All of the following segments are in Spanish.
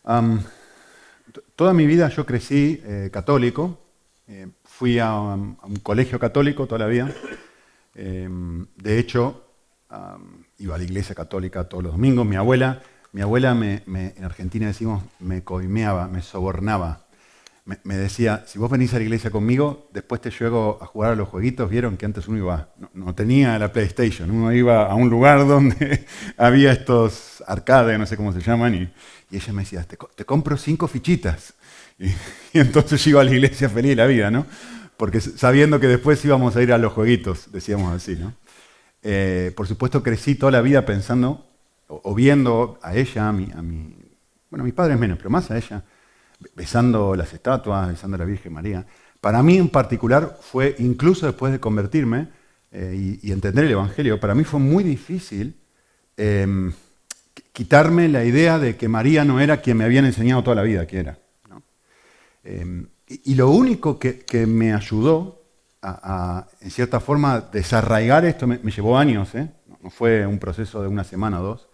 Am, Toda mi vida yo crecí católico, fui a un colegio católico toda la vida. De hecho, iba a la iglesia católica todos los domingos. Mi abuela en Argentina decimos, me coimeaba, me sobornaba. Me decía, si vos venís a la iglesia conmigo, después te llevo a jugar a los jueguitos. Vieron que antes uno iba, no tenía la PlayStation, uno iba a un lugar donde había estos arcades, no sé cómo se llaman, y ella me decía, te compro 5 fichitas. Y, y entonces yo iba a la iglesia feliz de la vida, ¿no? Porque sabiendo que después íbamos a ir a los jueguitos, decíamos así, ¿no? Por supuesto crecí toda la vida pensando, o viendo a ella, bueno, a mis padres menos, pero más a ella, besando las estatuas, besando a la Virgen María. Para mí en particular fue, incluso después de convertirme y entender el Evangelio, para mí fue muy difícil quitarme la idea de que María no era quien me habían enseñado toda la vida que era, ¿no? Y lo único que me ayudó en cierta forma, desarraigar esto, me llevó años, no fue un proceso de una semana o dos,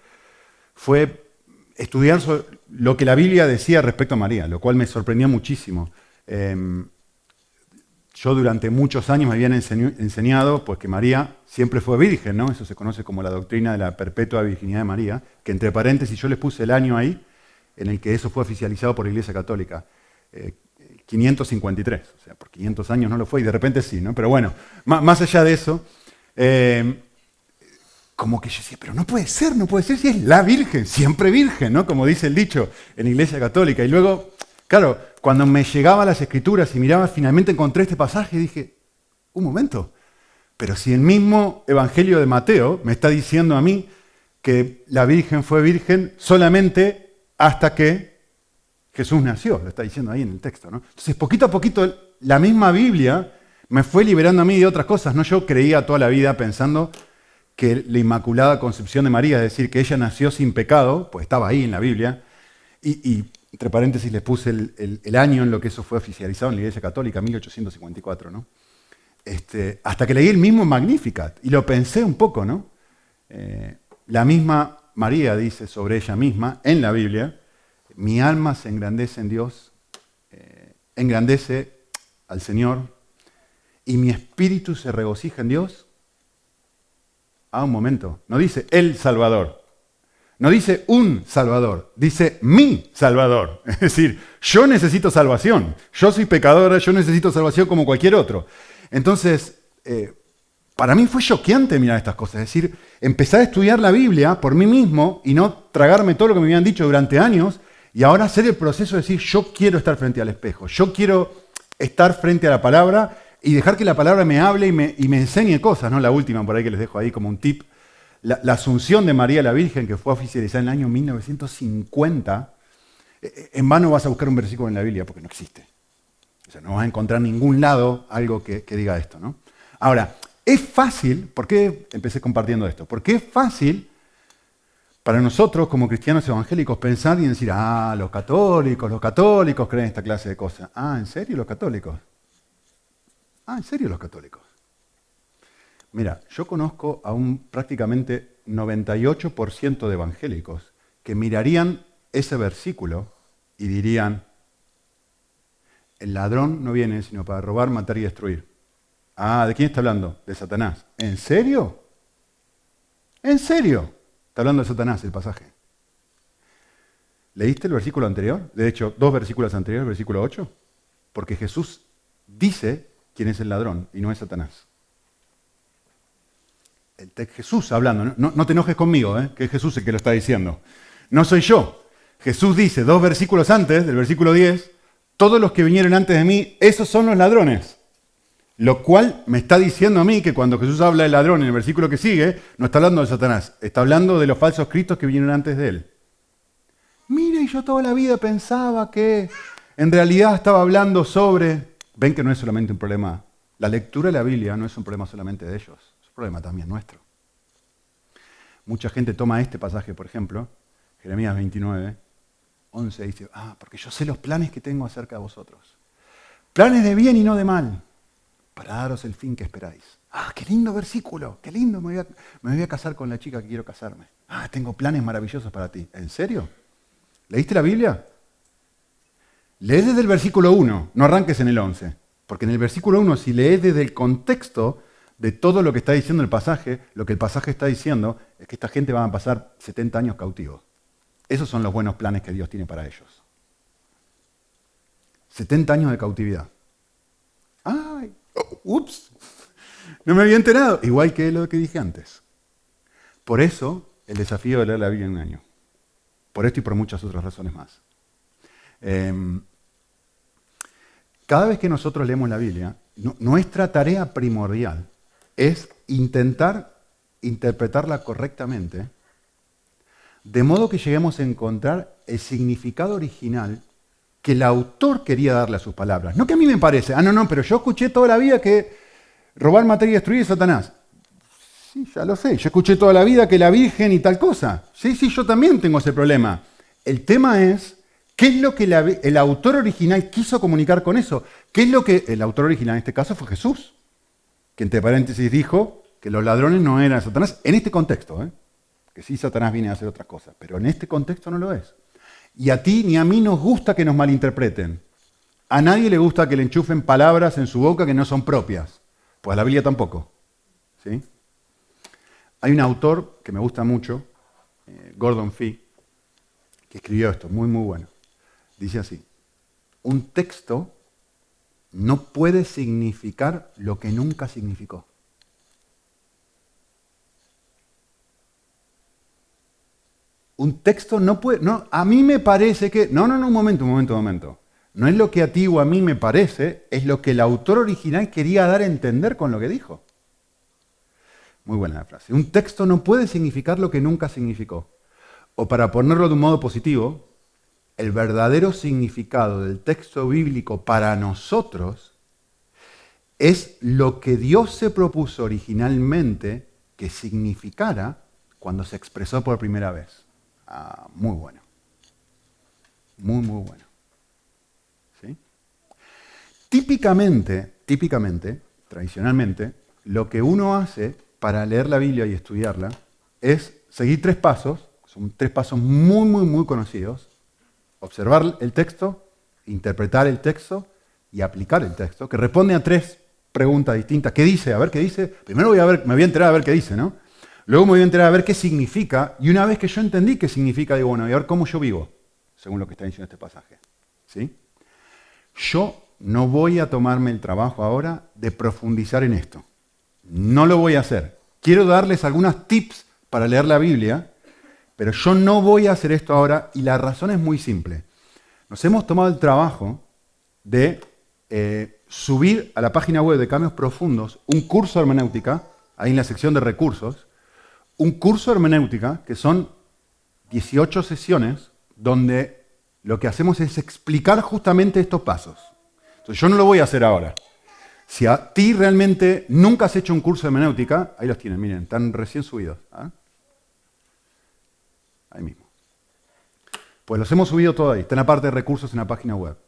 fue estudiar lo que la Biblia decía respecto a María, lo cual me sorprendió muchísimo. Yo durante muchos años me habían enseñado pues, que María siempre fue virgen, ¿no? Eso se conoce como la doctrina de la perpetua virginidad de María, que entre paréntesis yo les puse el año ahí, en el que eso fue oficializado por la Iglesia Católica. 553, o sea, por 500 años no lo fue y de repente sí, ¿no? Pero bueno, más allá de eso, como que yo decía, pero no puede ser si es la Virgen, siempre Virgen, ¿no? Como dice el dicho en la Iglesia Católica. Y luego, claro, cuando me llegaba a las Escrituras y miraba, finalmente encontré este pasaje y dije, un momento, pero si el mismo Evangelio de Mateo me está diciendo a mí que la Virgen fue virgen solamente hasta que Jesús nació, lo está diciendo ahí en el texto, ¿no? Entonces, poquito a poquito, la misma Biblia me fue liberando a mí de otras cosas, ¿no? Yo creía toda la vida pensando que la Inmaculada Concepción de María, es decir, que ella nació sin pecado, pues estaba ahí en la Biblia, y entre paréntesis les puse el año en lo que eso fue oficializado en la Iglesia Católica, 1854, ¿no? Hasta que leí el mismo Magnificat, y lo pensé un poco, ¿no? La misma María dice sobre ella misma, en la Biblia, mi alma se engrandece en Dios, engrandece al Señor, y mi espíritu se regocija en Dios. Un momento, no dice el Salvador, no dice un Salvador, dice mi Salvador. Es decir, yo necesito salvación, yo soy pecadora, yo necesito salvación como cualquier otro. Entonces, para mí fue choqueante mirar estas cosas, es decir, empezar a estudiar la Biblia por mí mismo y no tragarme todo lo que me habían dicho durante años, y ahora hacer el proceso de decir, yo quiero estar frente al espejo, yo quiero estar frente a la palabra y dejar que la palabra me hable y me enseñe cosas, ¿no? La última por ahí que les dejo ahí como un tip, la Asunción de María la Virgen, que fue oficializada en el año 1950, en vano vas a buscar un versículo en la Biblia porque no existe. O sea, no vas a encontrar en ningún lado algo que diga esto, ¿no? Ahora, es fácil, ¿por qué empecé compartiendo esto? Porque es fácil para nosotros, como cristianos evangélicos, pensar y decir, los católicos creen esta clase de cosas. ¿En serio los católicos? ¿En serio los católicos? Mira, yo conozco a un prácticamente 98% de evangélicos que mirarían ese versículo y dirían, el ladrón no viene sino para robar, matar y destruir. ¿De quién está hablando? De Satanás. ¿En serio? ¿En serio? Está hablando de Satanás el pasaje. ¿Leíste el versículo anterior? De hecho, 2 versículos anteriores, versículo 8. Porque Jesús dice quién es el ladrón y no es Satanás. Jesús hablando, no te enojes conmigo, que es Jesús el que lo está diciendo. No soy yo. Jesús dice 2 versículos antes, del versículo 10, todos los que vinieron antes de mí, esos son los ladrones. Lo cual me está diciendo a mí que cuando Jesús habla del ladrón en el versículo que sigue, no está hablando de Satanás, está hablando de los falsos cristos que vinieron antes de él. Mira, y yo toda la vida pensaba que en realidad estaba hablando sobre... Ven que no es solamente un problema, la lectura de la Biblia no es un problema solamente de ellos, es un problema también nuestro. Mucha gente toma este pasaje, por ejemplo, Jeremías 29, 11, y dice, porque yo sé los planes que tengo acerca de vosotros. Planes de bien y no de mal, para daros el fin que esperáis. Qué lindo versículo, qué lindo, me voy a casar con la chica que quiero casarme. Tengo planes maravillosos para ti. ¿En serio? ¿Leíste la Biblia? lees desde el versículo 1, no arranques en el 11. Porque en el versículo 1, si lees desde el contexto de todo lo que está diciendo el pasaje, lo que el pasaje está diciendo es que esta gente va a pasar 70 años cautivos. Esos son los buenos planes que Dios tiene para ellos. 70 años de cautividad. ¡Ay! ¡Ups! No me había enterado. Igual que lo que dije antes. Por eso, el desafío de leer la Biblia en un año. Por esto y por muchas otras razones más. Cada vez que nosotros leemos la Biblia, nuestra tarea primordial es intentar interpretarla correctamente, de modo que lleguemos a encontrar el significado original que el autor quería darle a sus palabras. No que a mí me parece, no, pero yo escuché toda la vida que robar, matar y destruir es Satanás. Sí, ya lo sé, yo escuché toda la vida que la Virgen y tal cosa. Sí, yo también tengo ese problema. El tema es, ¿qué es lo que el autor original quiso comunicar con eso? ¿Qué es lo que el autor original en este caso fue Jesús? Que entre paréntesis dijo que los ladrones no eran Satanás, en este contexto, que sí Satanás viene a hacer otras cosas, pero en este contexto no lo es. Y a ti ni a mí nos gusta que nos malinterpreten. A nadie le gusta que le enchufen palabras en su boca que no son propias. Pues a la Biblia tampoco. ¿Sí? Hay un autor que me gusta mucho, Gordon Fee, que escribió esto, muy, muy bueno. Dice así: un texto no puede significar lo que nunca significó. Un texto no puede... No, a mí me parece que... No, un momento. No es lo que a ti o a mí me parece, es lo que el autor original quería dar a entender con lo que dijo. Muy buena la frase. Un texto no puede significar lo que nunca significó. O para ponerlo de un modo positivo, el verdadero significado del texto bíblico para nosotros es lo que Dios se propuso originalmente que significara cuando se expresó por primera vez. Muy bueno. Muy, muy bueno. ¿Sí? Típicamente, tradicionalmente, lo que uno hace para leer la Biblia y estudiarla es seguir 3 pasos, son 3 pasos muy, muy, muy conocidos: observar el texto, interpretar el texto y aplicar el texto, que responde a 3 preguntas distintas. ¿Qué dice? A ver qué dice. Primero me voy a enterar a ver qué dice, ¿no? Luego me voy a enterar a ver qué significa, y una vez que yo entendí qué significa, digo, bueno, voy a ver cómo yo vivo, según lo que está diciendo este pasaje. ¿Sí? Yo no voy a tomarme el trabajo ahora de profundizar en esto. No lo voy a hacer. Quiero darles algunos tips para leer la Biblia, pero yo no voy a hacer esto ahora, y la razón es muy simple. Nos hemos tomado el trabajo de subir a la página web de Cambios Profundos un curso de hermenéutica, ahí en la sección de recursos, un curso de hermenéutica que son 18 sesiones donde lo que hacemos es explicar justamente estos pasos. Entonces yo no lo voy a hacer ahora. Si a ti realmente nunca has hecho un curso de hermenéutica, ahí los tienen, miren, están recién subidos. Ahí mismo. Pues los hemos subido todo ahí, está en la parte de recursos en la página web.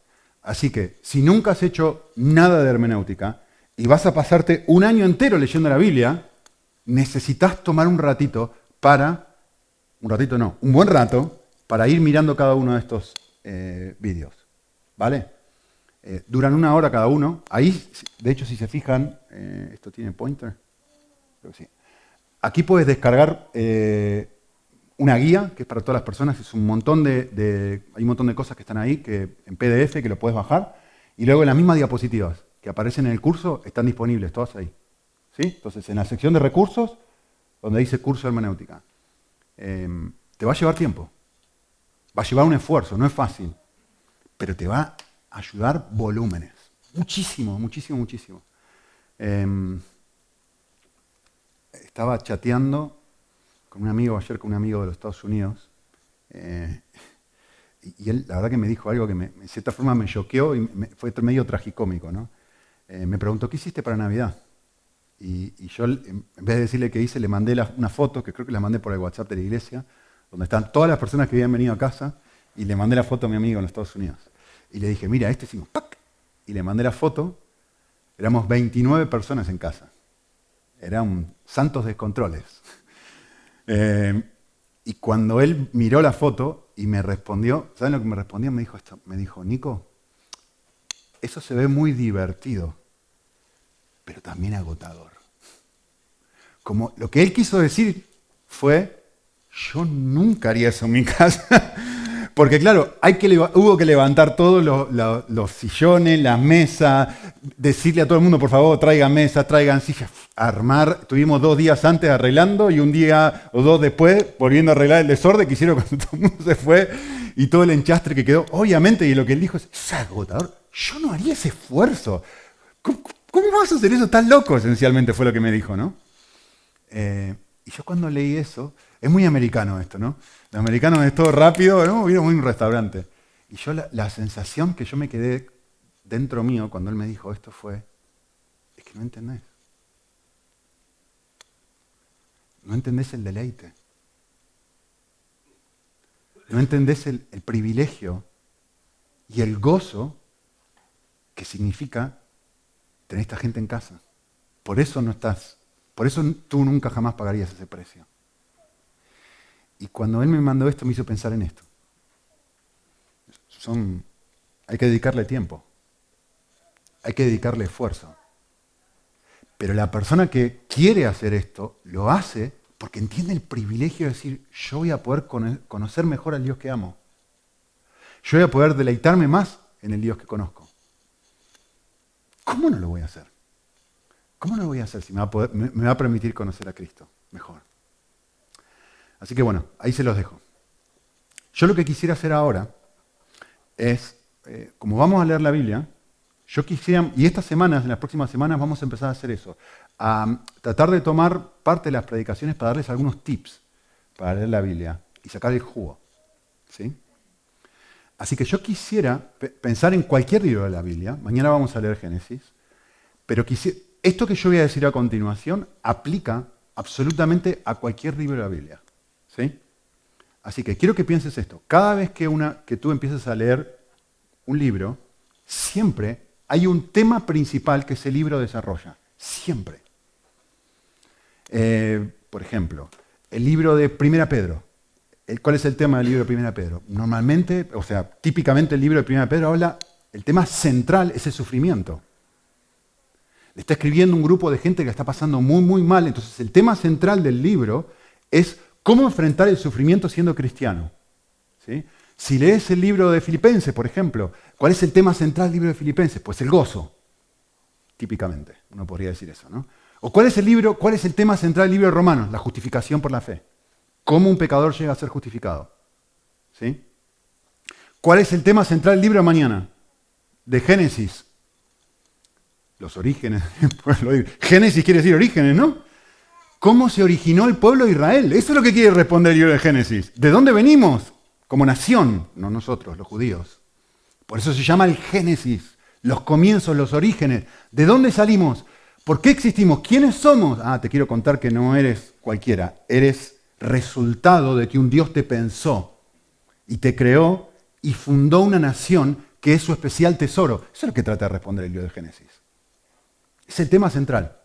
Así que, si nunca has hecho nada de hermenéutica y vas a pasarte un año entero leyendo la Biblia, necesitas tomar un buen rato para ir mirando cada uno de estos vídeos. ¿Vale? Duran 1 hora cada uno. Ahí, de hecho, si se fijan, ¿esto tiene pointer? Creo que sí. Aquí puedes descargar una guía que es para todas las personas. Es un montón hay un montón de cosas que están ahí que en PDF que lo puedes bajar. Y luego las mismas diapositivas que aparecen en el curso están disponibles, todas ahí. ¿Sí? Entonces, en la sección de recursos, donde dice curso de hermenéutica, te va a llevar tiempo. Va a llevar un esfuerzo, no es fácil. Pero te va a ayudar volúmenes. Muchísimo. Estaba chateando con un amigo ayer, con un amigo de los Estados Unidos, y él, la verdad que me dijo algo que en cierta forma me choqueó y fue medio tragicómico, ¿no? Me preguntó, ¿qué hiciste para Navidad? Y yo, en vez de decirle qué hice, le mandé una foto, que creo que la mandé por el WhatsApp de la iglesia, donde están todas las personas que habían venido a casa, y le mandé la foto a mi amigo en los Estados Unidos. Y le dije, mira, hicimos ¡pac! Y le mandé la foto, éramos 29 personas en casa. Eran santos descontroles. Y cuando él miró la foto y me respondió, ¿saben lo que me respondió? Me dijo, Nico, eso se ve muy divertido, pero también agotador. Como lo que él quiso decir fue, yo nunca haría eso en mi casa. Porque claro, hubo que levantar todos los sillones, las mesas, decirle a todo el mundo, por favor, traigan mesas, traigan sillas, armar. Estuvimos 2 días antes arreglando y un día o 2 después volviendo a arreglar el desorden que hicieron cuando todo el mundo se fue y todo el enchastre que quedó. Obviamente, y lo que él dijo es agotador. Yo no haría ese esfuerzo. ¿Cómo vas a hacer eso? Estás loco, esencialmente fue lo que me dijo, ¿no? Y yo cuando leí eso, es muy americano esto, ¿no? Los americanos es todo rápido, ¿no? Vino a un restaurante. Y yo la sensación que yo me quedé dentro mío cuando él me dijo esto fue, es que no entendés. No entendés el deleite. No entendés el privilegio y el gozo que significa tener esta gente en casa. Por eso tú nunca jamás pagarías ese precio. Y cuando él me mandó esto, me hizo pensar en esto. Hay que dedicarle tiempo. Hay que dedicarle esfuerzo. Pero la persona que quiere hacer esto, lo hace porque entiende el privilegio de decir, yo voy a poder conocer mejor al Dios que amo. Yo voy a poder deleitarme más en el Dios que conozco. ¿Cómo no lo voy a hacer? ¿Cómo no lo voy a hacer si me va a permitir conocer a Cristo mejor? Así que bueno, ahí se los dejo. Yo lo que quisiera hacer ahora es, como vamos a leer la Biblia, yo quisiera, y en las próximas semanas vamos a empezar a hacer eso, a tratar de tomar parte de las predicaciones para darles algunos tips para leer la Biblia y sacar el jugo. ¿Sí? Así que yo quisiera pensar en cualquier libro de la Biblia, mañana vamos a leer Génesis, pero esto que yo voy a decir a continuación aplica absolutamente a cualquier libro de la Biblia. ¿Sí? Así que quiero que pienses esto. Cada vez que tú empieces a leer un libro, siempre hay un tema principal que ese libro desarrolla. Siempre. Por ejemplo, el libro de 1 Pedro. ¿Cuál es el tema del libro de 1 Pedro? Normalmente, típicamente el libro de 1 Pedro el tema central es el sufrimiento. Le está escribiendo un grupo de gente que está pasando muy, muy mal. Entonces, el tema central del libro es cómo enfrentar el sufrimiento siendo cristiano. ¿Sí? Si lees el libro de Filipenses, por ejemplo, ¿cuál es el tema central del libro de Filipenses? Pues el gozo, típicamente, uno podría decir eso, ¿no? ¿O cuál es el tema central del libro de Romanos? La justificación por la fe. ¿Cómo un pecador llega a ser justificado? ¿Sí? ¿Cuál es el tema central del libro de mañana? De Génesis. Los orígenes. Génesis quiere decir orígenes, ¿no? ¿Cómo se originó el pueblo de Israel? Eso es lo que quiere responder el libro de Génesis. ¿De dónde venimos? Como nación, no nosotros, los judíos. Por eso se llama el Génesis, los comienzos, los orígenes. ¿De dónde salimos? ¿Por qué existimos? ¿Quiénes somos? Te quiero contar que no eres cualquiera. Eres resultado de que un Dios te pensó y te creó y fundó una nación que es su especial tesoro. Eso es lo que trata de responder el libro de Génesis. Es el tema central.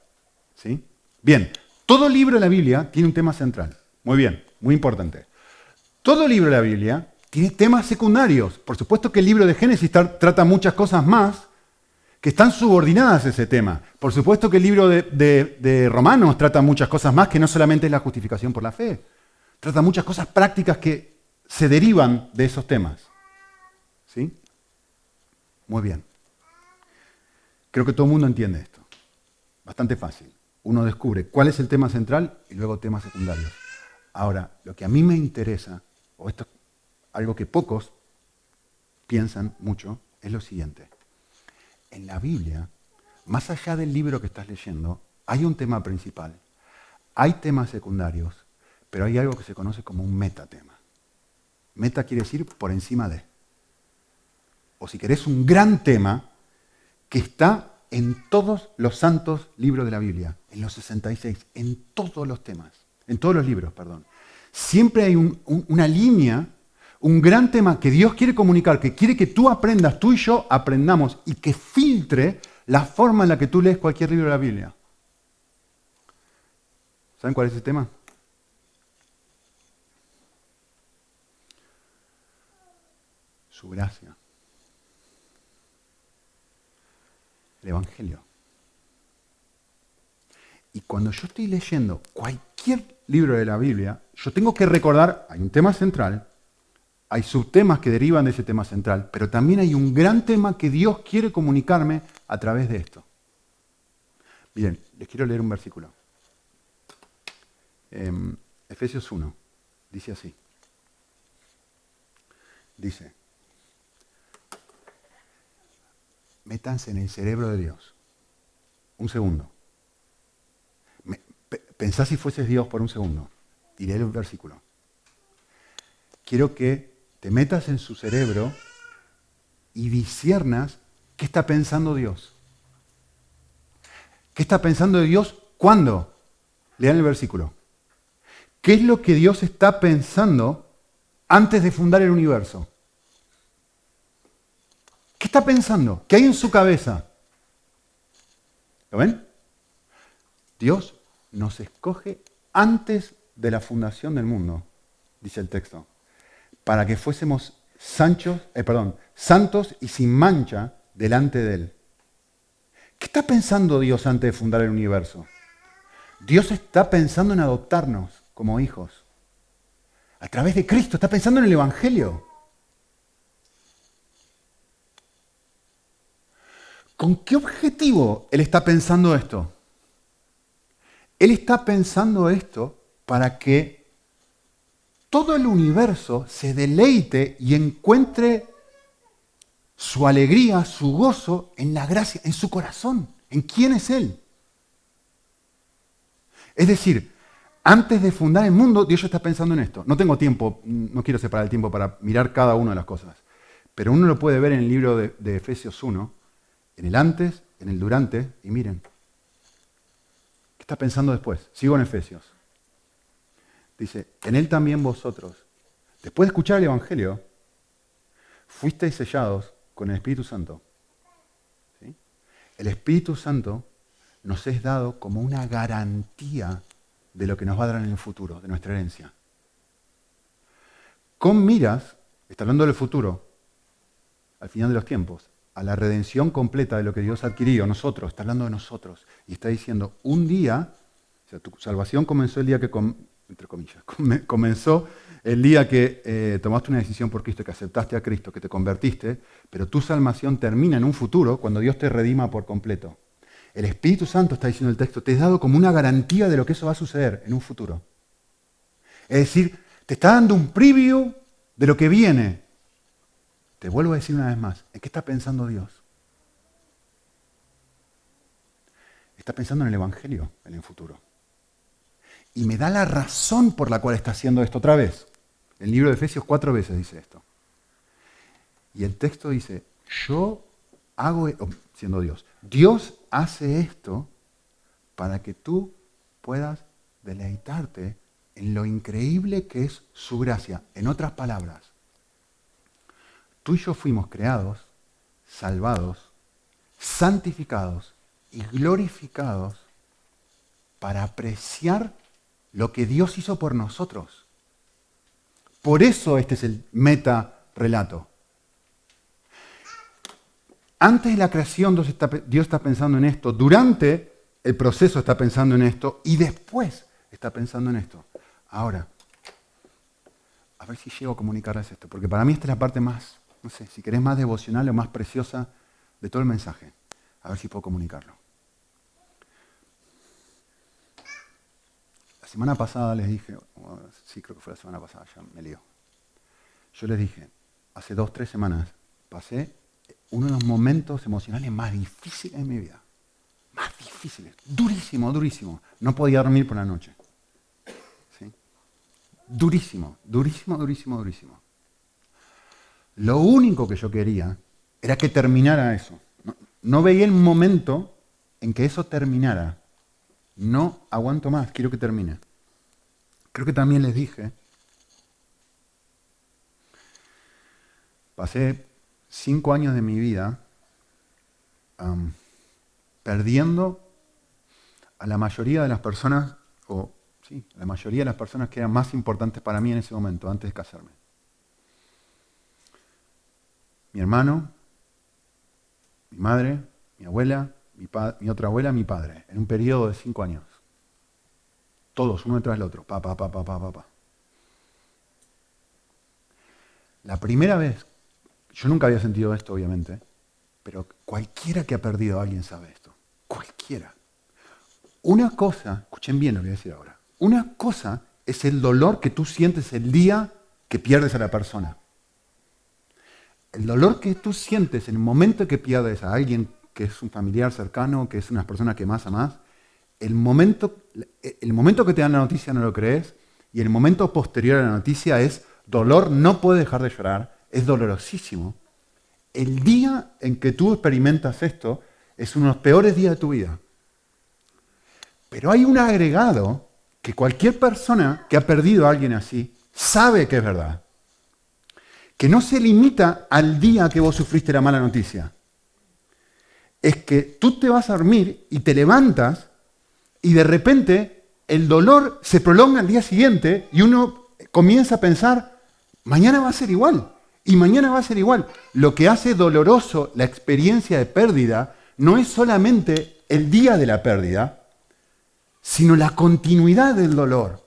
¿Sí? Bien, todo libro de la Biblia tiene un tema central. Muy bien, muy importante. Todo libro de la Biblia tiene temas secundarios. Por supuesto que el libro de Génesis trata muchas cosas más que están subordinadas a ese tema. Por supuesto que el libro de Romanos trata muchas cosas más que no solamente es la justificación por la fe. Trata muchas cosas prácticas que se derivan de esos temas. ¿Sí? Muy bien. Creo que todo el mundo entiende esto. Bastante fácil. Uno descubre cuál es el tema central y luego temas secundarios. Ahora, lo que a mí me interesa, o esto es algo que pocos piensan mucho, es lo siguiente. En la Biblia, más allá del libro que estás leyendo, hay un tema principal, hay temas secundarios, pero hay algo que se conoce como un metatema. Meta quiere decir por encima de. O si querés, un gran tema que está en todos los santos libros de la Biblia, en los 66, en todos los temas, en todos los libros, perdón. Siempre hay una línea, un gran tema que Dios quiere comunicar, que quiere que tú aprendas, tú y yo aprendamos, y que filtre la forma en la que tú lees cualquier libro de la Biblia. ¿Saben cuál es ese tema? Su gracia. el Evangelio. Y cuando yo estoy leyendo cualquier libro de la Biblia, yo tengo que recordar, hay un tema central, hay subtemas que derivan de ese tema central, pero también hay un gran tema que Dios quiere comunicarme a través de esto. Miren, les quiero leer un versículo. Efesios 1, dice así. Dice, métanse en el cerebro de Dios. Un segundo. Pensá si fueses Dios por un segundo. Y lee el versículo. Quiero que te metas en su cerebro y disciernas qué está pensando Dios. ¿Qué está pensando Dios cuándo? Lean el versículo. ¿Qué es lo que Dios está pensando antes de fundar el universo? ¿Qué está pensando? ¿Qué hay en su cabeza? ¿Lo ven? Dios nos escoge antes de la fundación del mundo, dice el texto, para que fuésemos santos y sin mancha delante de Él. ¿Qué está pensando Dios antes de fundar el universo? Dios está pensando en adoptarnos como hijos. A través de Cristo, está pensando en el Evangelio. ¿Con qué objetivo Él está pensando esto? Él está pensando esto para que todo el universo se deleite y encuentre su alegría, su gozo en la gracia, en su corazón, en quién es Él. Es decir, antes de fundar el mundo, Dios ya está pensando en esto. No tengo tiempo, no quiero separar el tiempo para mirar cada una de las cosas, pero uno lo puede ver en el libro de Efesios 1, en el antes, en el durante, y miren. ¿Qué está pensando después? Sigo en Efesios. Dice, en Él también vosotros, después de escuchar el Evangelio, fuisteis sellados con el Espíritu Santo. ¿Sí? El Espíritu Santo nos es dado como una garantía de lo que nos va a dar en el futuro, de nuestra herencia. Con miras, está hablando del futuro, al final de los tiempos, a la redención completa de lo que Dios ha adquirido, nosotros, está hablando de nosotros, y está diciendo, un día, o sea, tu salvación comenzó el día que, entre comillas, comenzó el día que tomaste una decisión por Cristo, que aceptaste a Cristo, que te convertiste, pero tu salvación termina en un futuro cuando Dios te redima por completo. El Espíritu Santo, está diciendo el texto, te es dado como una garantía de lo que eso va a suceder en un futuro. Es decir, te está dando un preview de lo que viene. Te vuelvo a decir una vez más, ¿en qué está pensando Dios? Está pensando en el Evangelio, en el futuro. Y me da la razón por la cual está haciendo esto otra vez. El libro de Efesios 4 veces dice esto. Y el texto dice, yo hago, siendo Dios, Dios hace esto para que tú puedas deleitarte en lo increíble que es su gracia. En otras palabras, tú y yo fuimos creados, salvados, santificados y glorificados para apreciar lo que Dios hizo por nosotros. Por eso este es el meta relato. Antes de la creación Dios está pensando en esto, durante el proceso está pensando en esto y después está pensando en esto. Ahora, a ver si llego a comunicarles esto, porque para mí esta es la parte más, no sé, si querés más devocional o más preciosa de todo el mensaje. A ver si puedo comunicarlo. La semana pasada les dije, sí creo que fue la semana pasada, ya me lío. Yo les dije, hace 2 o 3 semanas pasé uno de los momentos emocionales más difíciles de mi vida. Más difíciles, durísimo, durísimo. No podía dormir por la noche. ¿Sí? Durísimo, durísimo, durísimo, durísimo. Lo único que yo quería era que terminara eso. No veía el momento en que eso terminara. No aguanto más, quiero que termine. Creo que también les dije, pasé 5 años de mi vida perdiendo a la mayoría de las personas, la mayoría de las personas que eran más importantes para mí en ese momento, antes de casarme. Mi hermano, mi madre, mi abuela, mi otra abuela, mi padre, en un periodo de 5 años. Todos, uno detrás del otro. Pa. La primera vez, yo nunca había sentido esto, obviamente, pero cualquiera que ha perdido a alguien sabe esto. Cualquiera. Una cosa, escuchen bien lo que voy a decir ahora, una cosa es el dolor que tú sientes el día que pierdes a la persona. El dolor que tú sientes en el momento que pierdes a alguien que es un familiar cercano, que es una persona que más amas, el momento que te dan la noticia no lo crees, y el momento posterior a la noticia es dolor, no puedes dejar de llorar, es dolorosísimo. El día en que tú experimentas esto es uno de los peores días de tu vida. Pero hay un agregado que cualquier persona que ha perdido a alguien así sabe que es verdad. Que no se limita al día que vos sufriste la mala noticia. Es que tú te vas a dormir y te levantas y de repente el dolor se prolonga al día siguiente y uno comienza a pensar, mañana va a ser igual, y mañana va a ser igual. Lo que hace doloroso la experiencia de pérdida no es solamente el día de la pérdida, sino la continuidad del dolor.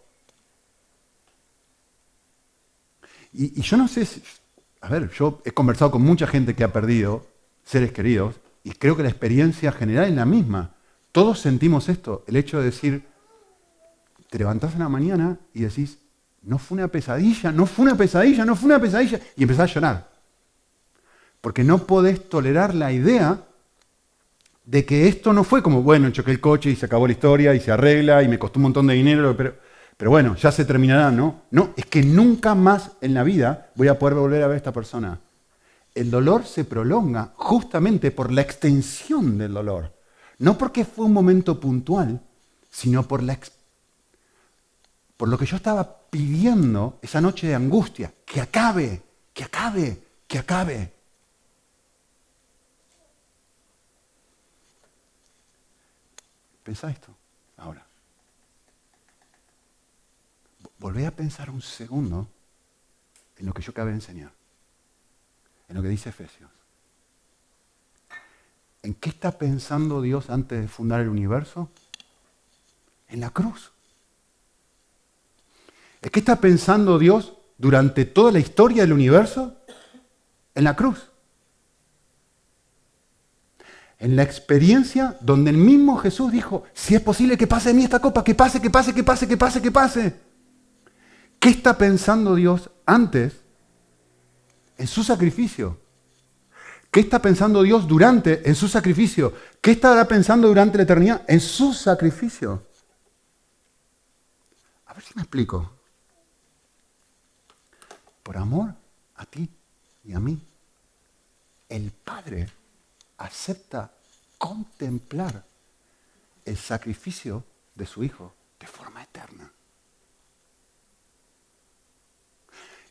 Y yo no sé si... A ver, yo he conversado con mucha gente que ha perdido seres queridos y creo que la experiencia general es la misma. Todos sentimos esto, el hecho de decir, te levantás en la mañana y decís, no fue una pesadilla, no fue una pesadilla, no fue una pesadilla, y empezás a llorar. Porque no podés tolerar la idea de que esto no fue como, bueno, choqué el coche y se acabó la historia y se arregla y me costó un montón de dinero, pero bueno, ya se terminará, ¿no? No, es que nunca más en la vida voy a poder volver a ver a esta persona. El dolor se prolonga justamente por la extensión del dolor. No porque fue un momento puntual, sino por lo que yo estaba pidiendo esa noche de angustia. Que acabe, que acabe, que acabe. Pensá esto ahora. Volvé a pensar un segundo en lo que yo acabé de enseñar, en lo que dice Efesios. ¿En qué está pensando Dios antes de fundar el universo? En la cruz. ¿En qué está pensando Dios durante toda la historia del universo? En la cruz. En la experiencia donde el mismo Jesús dijo, si es posible que pase de mí esta copa, que pase, que pase, que pase, que pase, que pase. ¿Qué está pensando Dios antes en su sacrificio? ¿Qué está pensando Dios durante en su sacrificio? ¿Qué estará pensando durante la eternidad en su sacrificio? A ver si me explico. Por amor a ti y a mí, el Padre acepta contemplar el sacrificio de su Hijo de forma eterna.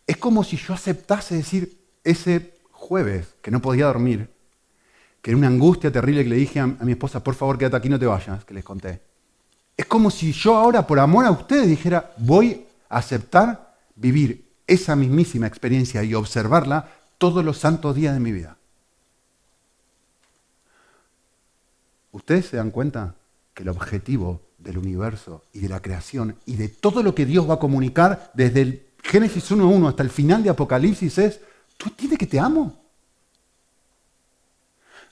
Es como si yo aceptase decir ese jueves que no podía dormir, que era una angustia terrible que le dije a mi esposa, por favor quédate aquí, no te vayas, que les conté. Es como si yo ahora, por amor a ustedes, dijera, voy a aceptar vivir esa mismísima experiencia y observarla todos los santos días de mi vida. ¿Ustedes se dan cuenta que el objetivo del universo y de la creación y de todo lo que Dios va a comunicar desde el Génesis 1:1 hasta el final de Apocalipsis es, ¿tú entiendes que te amo?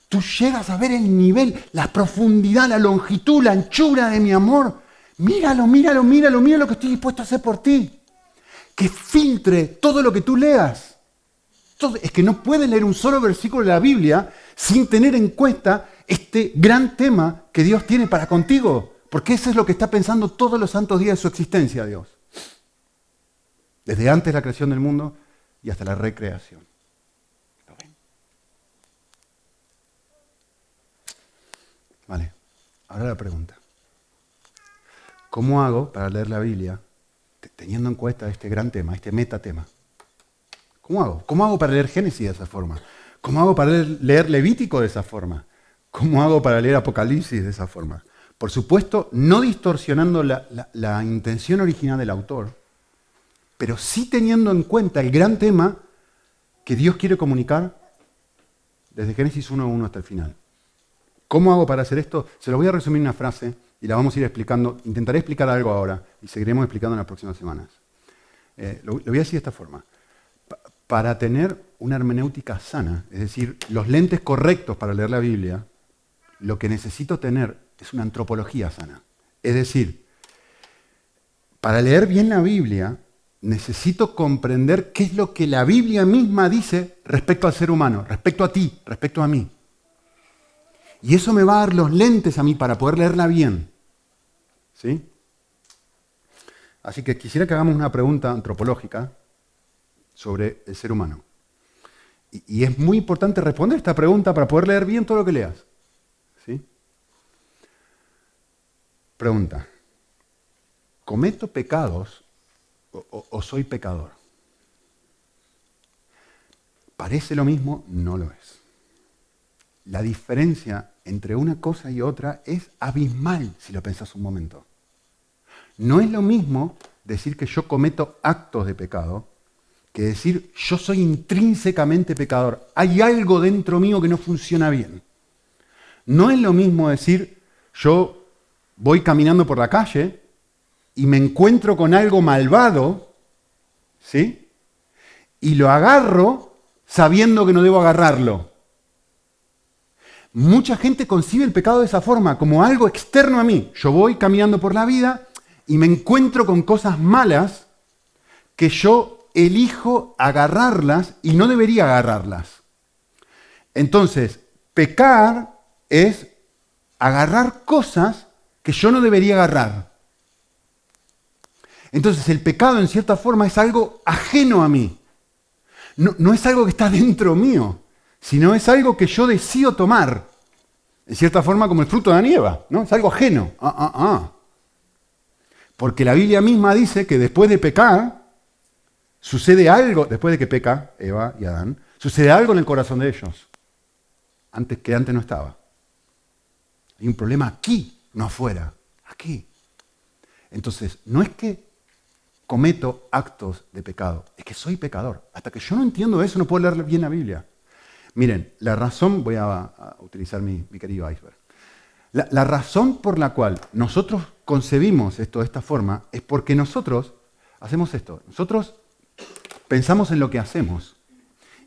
Tú llegas a ver el nivel, la profundidad, la longitud, la anchura de mi amor. Míralo, míralo, míralo, mira lo que estoy dispuesto a hacer por ti. Que filtre todo lo que tú leas. Es que no puedes leer un solo versículo de la Biblia sin tener en cuenta este gran tema que Dios tiene para contigo. Porque eso es lo que está pensando todos los santos días de su existencia, Dios. Desde antes de la creación del mundo y hasta la recreación. ¿Lo ven? Vale, ahora la pregunta. ¿Cómo hago para leer la Biblia teniendo en cuenta este gran tema, este metatema? ¿Cómo hago? ¿Cómo hago para leer Génesis de esa forma? ¿Cómo hago para leer Levítico de esa forma? ¿Cómo hago para leer Apocalipsis de esa forma? Por supuesto, no distorsionando la intención original del autor, pero sí teniendo en cuenta el gran tema que Dios quiere comunicar desde Génesis 1:1 hasta el final. ¿Cómo hago para hacer esto? Se lo voy a resumir en una frase y la vamos a ir explicando. Intentaré explicar algo ahora y seguiremos explicando en las próximas semanas. Lo voy a decir de esta forma. Para tener una hermenéutica sana, es decir, los lentes correctos para leer la Biblia, lo que necesito tener es una antropología sana. Es decir, para leer bien la Biblia, necesito comprender qué es lo que la Biblia misma dice respecto al ser humano, respecto a ti, respecto a mí. Y eso me va a dar los lentes a mí para poder leerla bien. ¿Sí? Así que quisiera que hagamos una pregunta antropológica sobre el ser humano. Y es muy importante responder esta pregunta para poder leer bien todo lo que leas. ¿Sí? Pregunta. ¿Cometo pecados o soy pecador? ¿Parece lo mismo? No lo es. La diferencia entre una cosa y otra es abismal, si lo pensás un momento. No es lo mismo decir que yo cometo actos de pecado que decir yo soy intrínsecamente pecador. Hay algo dentro mío que no funciona bien. No es lo mismo decir yo voy caminando por la calle y me encuentro con algo malvado, ¿sí? Y lo agarro sabiendo que no debo agarrarlo. Mucha gente concibe el pecado de esa forma, como algo externo a mí. Yo voy caminando por la vida y me encuentro con cosas malas que yo elijo agarrarlas y no debería agarrarlas. Entonces, pecar es agarrar cosas que yo no debería agarrar. Entonces, el pecado en cierta forma es algo ajeno a mí. No es algo que está dentro mío, sino es algo que yo decido tomar. En cierta forma como el fruto de Adán y Eva, ¿no? Es algo ajeno. Porque la Biblia misma dice que después de pecar, sucede algo, después de que peca Eva y Adán, sucede algo en el corazón de ellos, que antes no estaba. Hay un problema aquí, no afuera, aquí. Entonces, no es que cometo actos de pecado, es que soy pecador. Hasta que yo no entiendo eso, no puedo leer bien la Biblia. Miren, la razón, voy a utilizar mi querido iceberg. La razón por la cual nosotros concebimos esto de esta forma es porque nosotros hacemos esto. Nosotros pensamos en lo que hacemos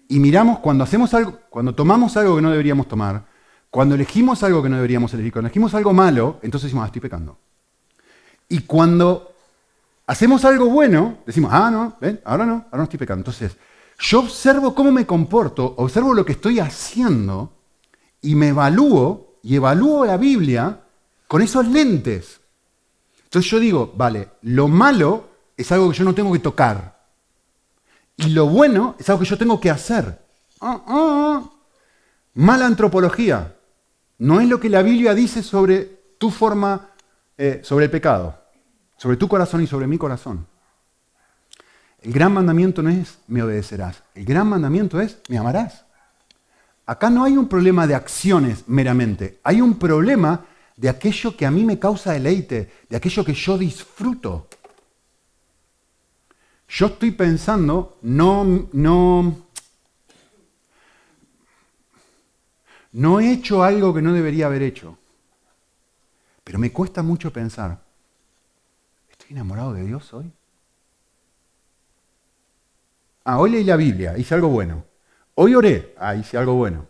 y miramos cuando hacemos algo, cuando tomamos algo que no deberíamos tomar, cuando elegimos algo que no deberíamos elegir, cuando elegimos algo malo, entonces decimos, estoy pecando. Y cuando hacemos algo bueno, decimos, no, ven, ahora no estoy pecando. Entonces, yo observo cómo me comporto, observo lo que estoy haciendo y me evalúo y evalúo la Biblia con esos lentes. Entonces yo digo, vale, lo malo es algo que yo no tengo que tocar y lo bueno es algo que yo tengo que hacer. Mala antropología. No es lo que la Biblia dice sobre tu forma, sobre el pecado, sobre tu corazón y sobre mi corazón. El gran mandamiento no es me obedecerás. El gran mandamiento es me amarás. Acá no hay un problema de acciones meramente. Hay un problema de aquello que a mí me causa deleite, de aquello que yo disfruto. Yo estoy pensando, no he hecho algo que no debería haber hecho. Pero me cuesta mucho pensar, ¿estoy enamorado de Dios hoy? Hoy leí la Biblia, hice algo bueno. Hoy oré, hice algo bueno.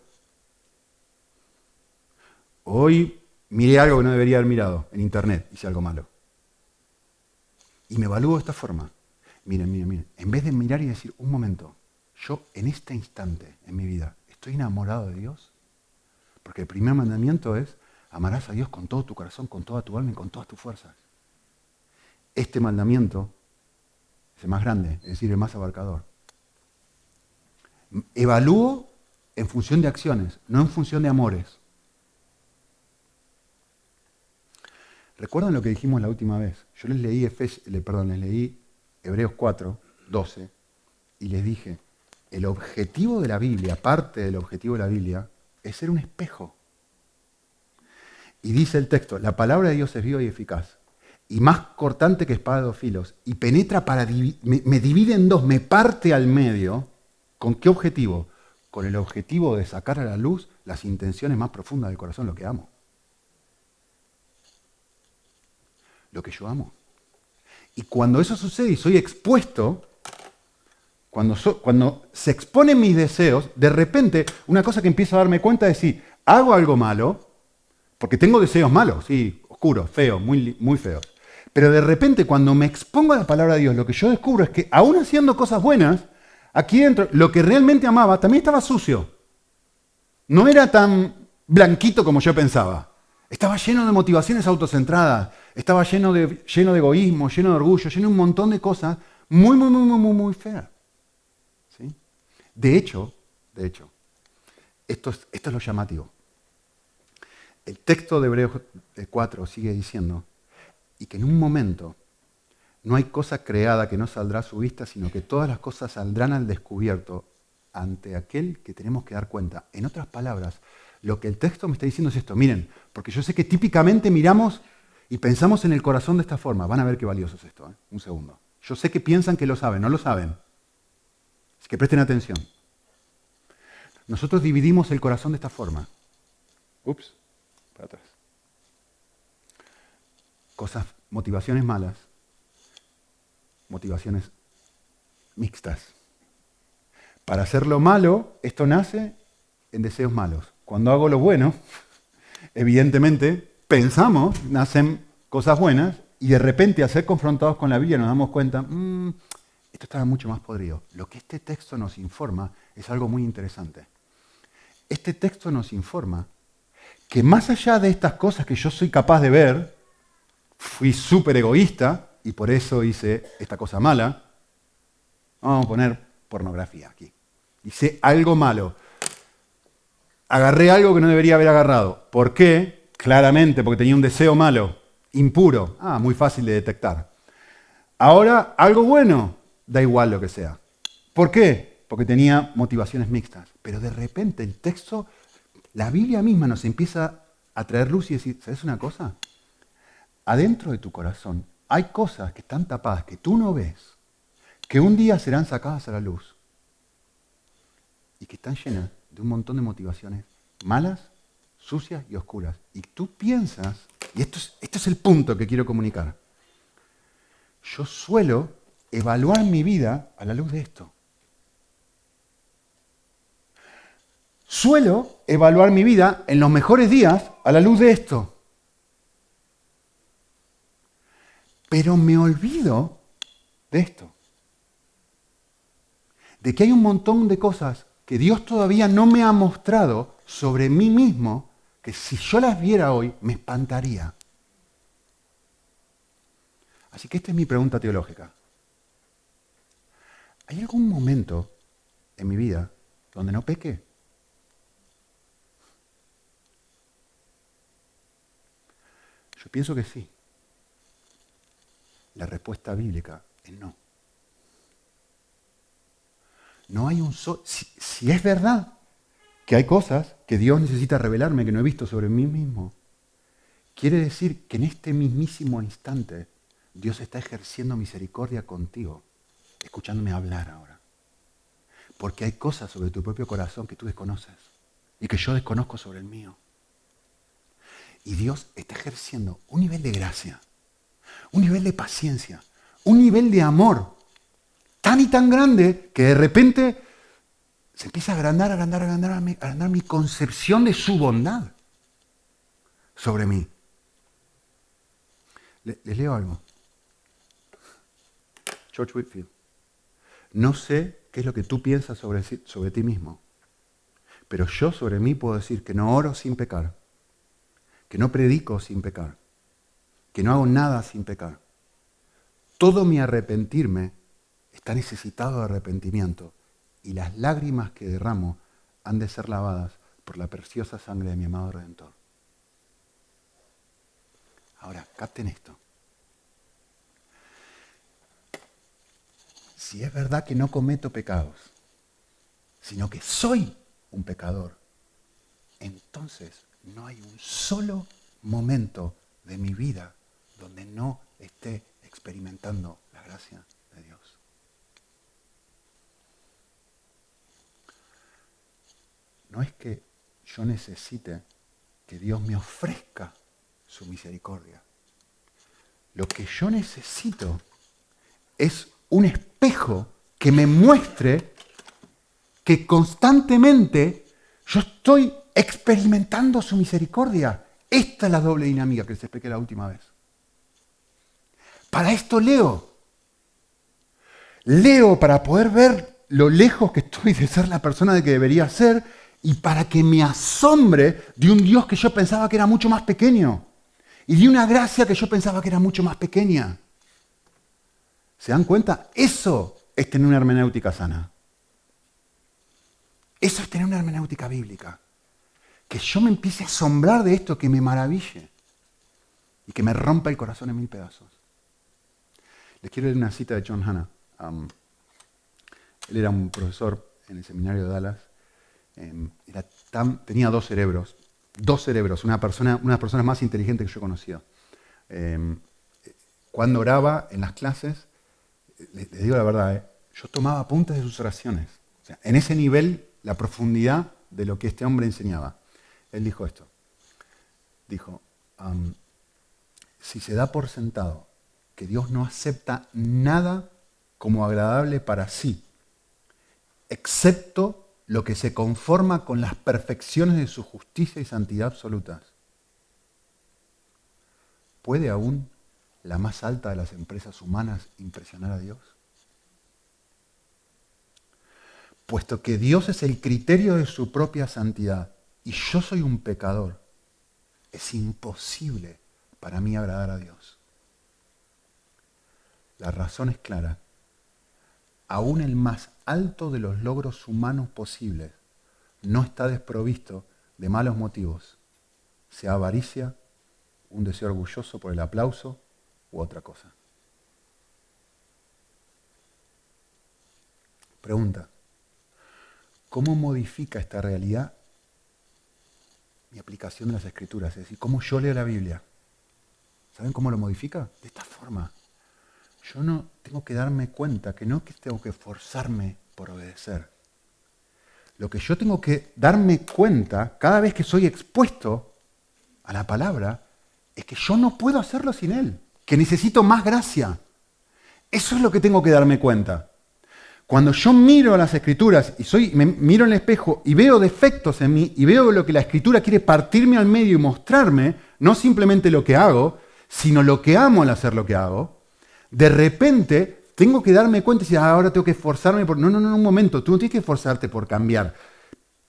Hoy miré algo que no debería haber mirado en internet, hice algo malo. Y me evalúo de esta forma. Miren. En vez de mirar y decir, un momento, yo en este instante en mi vida, ¿estoy enamorado de Dios? Porque el primer mandamiento es, amarás a Dios con todo tu corazón, con toda tu alma y con todas tus fuerzas. Este mandamiento es el más grande, es decir, el más abarcador. Evalúo en función de acciones, no en función de amores. ¿Recuerdan lo que dijimos la última vez? Yo les leí Hebreos 4, 12, y les dije, el objetivo de la Biblia, parte del objetivo de la Biblia, es ser un espejo. Y dice el texto, la palabra de Dios es viva y eficaz, y más cortante que espada de dos filos, y penetra me divide en dos, me parte al medio. ¿Con qué objetivo? con el objetivo de sacar a la luz las intenciones más profundas del corazón, lo que amo. Lo que yo amo. Y cuando eso sucede y soy expuesto, cuando se exponen mis deseos, de repente una cosa que empiezo a darme cuenta es si hago algo malo, porque tengo deseos malos, sí, oscuros, feos, muy, muy feos. Pero de repente cuando me expongo a la palabra de Dios, lo que yo descubro es que aún haciendo cosas buenas, aquí dentro, lo que realmente amaba también estaba sucio. No era tan blanquito como yo pensaba. Estaba lleno de motivaciones autocentradas, estaba lleno de egoísmo, lleno de orgullo, lleno de un montón de cosas muy, muy, muy, muy, muy, muy feas. ¿Sí? De hecho, esto es lo llamativo. El texto de Hebreos 4 sigue diciendo, y que en un momento no hay cosa creada que no saldrá a su vista, sino que todas las cosas saldrán al descubierto ante aquel que tenemos que dar cuenta. En otras palabras, lo que el texto me está diciendo es esto. Miren, porque yo sé que típicamente miramos y pensamos en el corazón de esta forma. Van a ver qué valioso es esto. Un segundo. Yo sé que piensan que lo saben, no lo saben. Así que presten atención. Nosotros dividimos el corazón de esta forma. Ups, para atrás. Motivaciones malas, motivaciones mixtas. Para hacer lo malo, esto nace en deseos malos. Cuando hago lo bueno, evidentemente, pensamos, nacen cosas buenas, y de repente, al ser confrontados con la Biblia, nos damos cuenta, esto estaba mucho más podrido. Lo que este texto nos informa es algo muy interesante. Este texto nos informa que más allá de estas cosas que yo soy capaz de ver, fui súper egoísta y por eso hice esta cosa mala. Vamos a poner pornografía aquí. Hice algo malo. Agarré algo que no debería haber agarrado. ¿Por qué? Claramente porque tenía un deseo malo, impuro. Muy fácil de detectar. Ahora, algo bueno, da igual lo que sea. ¿Por qué? Porque tenía motivaciones mixtas. Pero de repente el texto, la Biblia misma nos empieza a traer luz y decir, ¿sabes una cosa? Adentro de tu corazón hay cosas que están tapadas, que tú no ves, que un día serán sacadas a la luz y que están llenas de un montón de motivaciones malas, sucias y oscuras. Y tú piensas, y esto es el punto que quiero comunicar, yo suelo evaluar mi vida a la luz de esto. Suelo evaluar mi vida en los mejores días a la luz de esto. Pero me olvido de esto. De que hay un montón de cosas que Dios todavía no me ha mostrado sobre mí mismo, que si yo las viera hoy, me espantaría. Así que esta es mi pregunta teológica. ¿Hay algún momento en mi vida donde no peque? Yo pienso que sí. La respuesta bíblica es no. No hay un solo... Si es verdad que hay cosas que Dios necesita revelarme que no he visto sobre mí mismo, quiere decir que en este mismísimo instante Dios está ejerciendo misericordia contigo, escuchándome hablar ahora. Porque hay cosas sobre tu propio corazón que tú desconoces y que yo desconozco sobre el mío. Y Dios está ejerciendo un nivel de gracia, un nivel de paciencia, un nivel de amor tan y tan grande que de repente se empieza a agrandar mi concepción de su bondad sobre mí. Les leo algo. George Whitefield. No sé qué es lo que tú piensas sobre ti mismo, pero yo sobre mí puedo decir que no oro sin pecar, que no predico sin pecar, que no hago nada sin pecar. Todo mi arrepentirme está necesitado de arrepentimiento y las lágrimas que derramo han de ser lavadas por la preciosa sangre de mi amado Redentor. Ahora, capten esto. Si es verdad que no cometo pecados, sino que soy un pecador, entonces no hay un solo momento de mi vida donde no esté experimentando la gracia de Dios. no es que yo necesite que Dios me ofrezca su misericordia. Lo que yo necesito es un espejo que me muestre que constantemente yo estoy experimentando su misericordia. Esta es la doble dinámica que les expliqué la última vez. Para esto leo. Leo para poder ver lo lejos que estoy de ser la persona de que debería ser y para que me asombre de un Dios que yo pensaba que era mucho más pequeño y de una gracia que yo pensaba que era mucho más pequeña. ¿Se dan cuenta? Eso es tener una hermenéutica sana. Eso es tener una hermenéutica bíblica. Que yo me empiece a asombrar de esto, que me maraville y que me rompa el corazón en mil pedazos. Les quiero leer una cita de John Hannah. Él era un profesor en el seminario de Dallas. Tenía dos cerebros, una de las personas más inteligentes que yo he conocido. Cuando oraba en las clases, les digo la verdad, yo tomaba apuntes de sus oraciones. O sea, en ese nivel, la profundidad de lo que este hombre enseñaba. Él dijo esto. Dijo, si se da por sentado que Dios no acepta nada como agradable para sí, excepto lo que se conforma con las perfecciones de su justicia y santidad absolutas, ¿puede aún la más alta de las empresas humanas impresionar a Dios? Puesto que Dios es el criterio de su propia santidad y yo soy un pecador, es imposible para mí agradar a Dios. La razón es clara. Aún el más alto de los logros humanos posibles no está desprovisto de malos motivos, sea avaricia, un deseo orgulloso por el aplauso u otra cosa. Pregunta, ¿cómo modifica esta realidad mi aplicación de las Escrituras? Es decir, ¿cómo yo leo la Biblia? ¿Saben cómo lo modifica? De esta forma. Yo no tengo que darme cuenta que no es que tengo que esforzarme por obedecer. Lo que yo tengo que darme cuenta cada vez que soy expuesto a la palabra es que yo no puedo hacerlo sin Él, que necesito más gracia. Eso es lo que tengo que darme cuenta. Cuando yo miro las Escrituras y me miro en el espejo y veo defectos en mí y veo lo que la Escritura quiere partirme al medio y mostrarme, no simplemente lo que hago, sino lo que amo al hacer lo que hago, de repente tengo que darme cuenta y decir, ahora tengo que esforzarme por... No, un momento, tú no tienes que esforzarte por cambiar.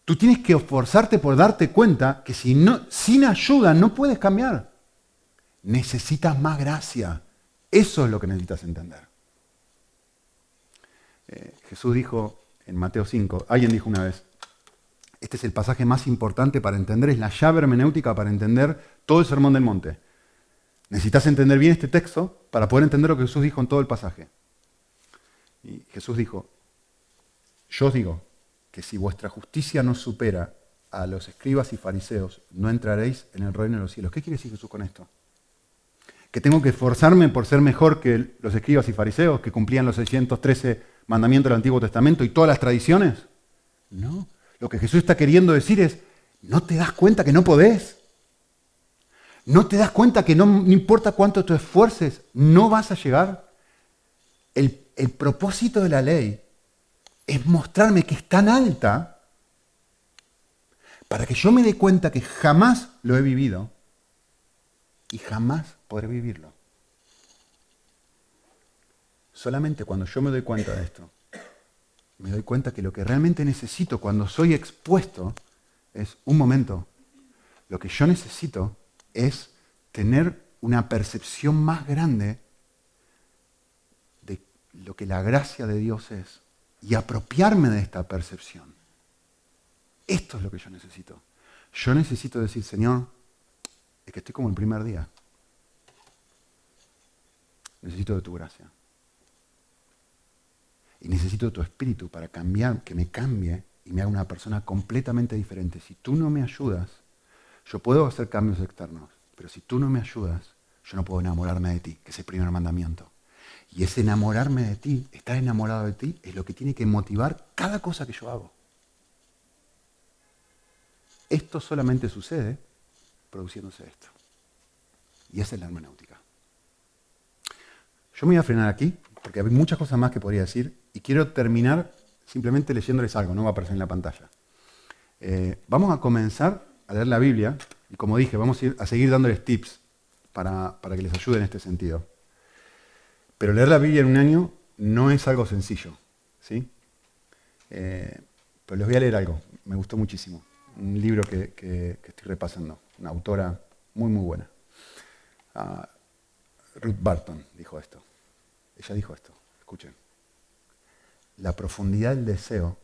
Tú tienes que esforzarte por darte cuenta que sin ayuda no puedes cambiar. Necesitas más gracia. Eso es lo que necesitas entender. Jesús dijo en Mateo 5, alguien dijo una vez, este es el pasaje más importante para entender, es la llave hermenéutica para entender todo el Sermón del Monte. Necesitas entender bien este texto para poder entender lo que Jesús dijo en todo el pasaje. Y Jesús dijo, yo os digo que si vuestra justicia no supera a los escribas y fariseos, no entraréis en el reino de los cielos. ¿Qué quiere decir Jesús con esto? ¿Que tengo que esforzarme por ser mejor que los escribas y fariseos que cumplían los 613 mandamientos del Antiguo Testamento y todas las tradiciones? No. Lo que Jesús está queriendo decir es, ¿no te das cuenta que no podés? ¿No te das cuenta que no importa cuánto te esfuerces, no vas a llegar? El propósito de la ley es mostrarme que es tan alta para que yo me dé cuenta que jamás lo he vivido y jamás podré vivirlo. Solamente cuando yo me doy cuenta de esto, me doy cuenta que lo que realmente necesito cuando soy expuesto es, un momento, lo que yo necesito es tener una percepción más grande de lo que la gracia de Dios es y apropiarme de esta percepción. Esto es lo que yo necesito. Yo necesito decir, Señor, es que estoy como el primer día. Necesito de tu gracia. Y necesito de tu espíritu para cambiar, que me cambie y me haga una persona completamente diferente. Si tú no me ayudas, yo puedo hacer cambios externos, pero si tú no me ayudas, yo no puedo enamorarme de ti, que es el primer mandamiento. Y ese enamorarme de ti, estar enamorado de ti, es lo que tiene que motivar cada cosa que yo hago. Esto solamente sucede produciéndose esto. Y esa es la hermenéutica. Yo me voy a frenar aquí, porque hay muchas cosas más que podría decir, y quiero terminar simplemente leyéndoles algo, no va a aparecer en la pantalla. Vamos a comenzar a leer la Biblia, y como dije, vamos a seguir dándoles tips para que les ayude en este sentido. Pero leer la Biblia en un año no es algo sencillo, ¿sí? Pero les voy a leer algo, me gustó muchísimo. Un libro que estoy repasando, una autora muy, muy buena. Ruth Barton dijo esto. Ella dijo esto, escuchen. La profundidad del deseo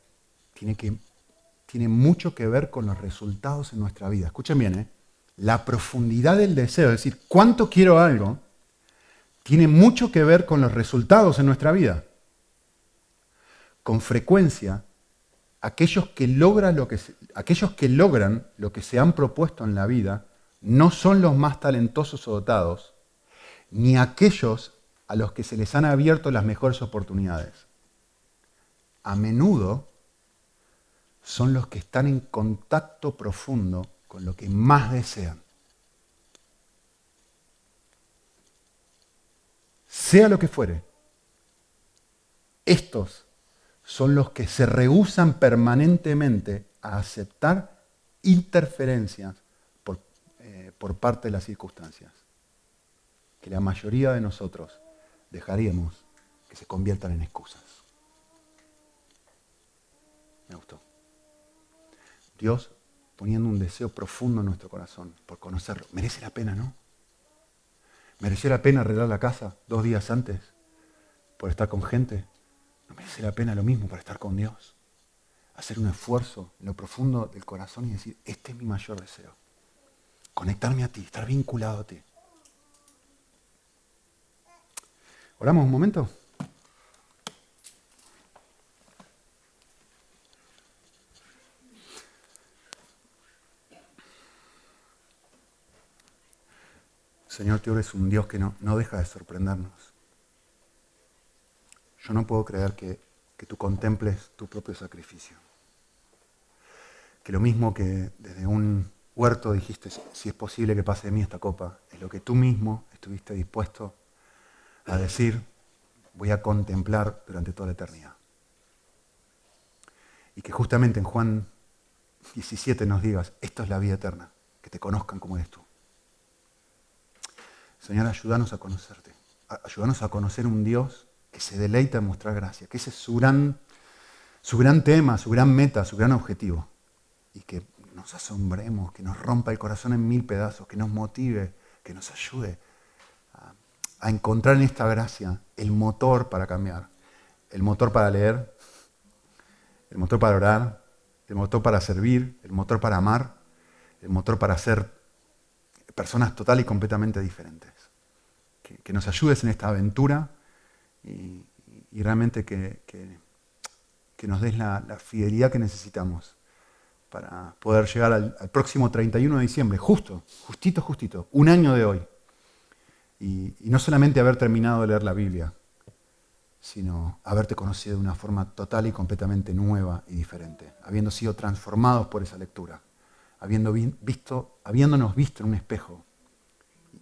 tiene mucho que ver con los resultados en nuestra vida. Escuchen bien, ¿eh? La profundidad del deseo, es decir, cuánto quiero algo, tiene mucho que ver con los resultados en nuestra vida. Con frecuencia, aquellos que logran lo que se han propuesto en la vida no son los más talentosos o dotados, ni aquellos a los que se les han abierto las mejores oportunidades. A menudo son los que están en contacto profundo con lo que más desean. Sea lo que fuere, estos son los que se rehúsan permanentemente a aceptar interferencias por parte de las circunstancias, que la mayoría de nosotros dejaríamos que se conviertan en excusas. Me gustó. Dios poniendo un deseo profundo en nuestro corazón por conocerlo. Merece la pena, ¿no? ¿Mereció la pena arreglar la casa 2 días antes por estar con gente? ¿No merece la pena lo mismo para estar con Dios? Hacer un esfuerzo en lo profundo del corazón y decir, este es mi mayor deseo. Conectarme a ti, estar vinculado a ti. ¿Oramos un momento? Señor, tú eres un Dios que no deja de sorprendernos. Yo no puedo creer que tú contemples tu propio sacrificio. Que lo mismo que desde un huerto dijiste, si es posible que pase de mí esta copa, es lo que tú mismo estuviste dispuesto a decir, voy a contemplar durante toda la eternidad. Y que justamente en Juan 17 nos digas, esto es la vida eterna, que te conozcan como eres tú. Señor, ayúdanos a conocerte. Ayúdanos a conocer un Dios que se deleita en mostrar gracia, que ese es su gran tema, su gran meta, su gran objetivo. Y que nos asombremos, que nos rompa el corazón en 1000 pedazos, que nos motive, que nos ayude a encontrar en esta gracia el motor para cambiar, el motor para leer, el motor para orar, el motor para servir, el motor para amar, el motor para ser personas total y completamente diferentes. Que nos ayudes en esta aventura y realmente que nos des la fidelidad que necesitamos para poder llegar al próximo 31 de diciembre, justito, un año de hoy. Y no solamente haber terminado de leer la Biblia, sino haberte conocido de una forma total y completamente nueva y diferente, habiendo sido transformados por esa lectura, habiéndonos visto en un espejo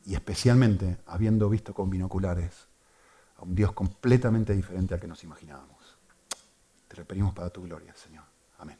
y especialmente habiendo visto con binoculares a un Dios completamente diferente al que nos imaginábamos. Te lo pedimos para tu gloria, Señor. Amén.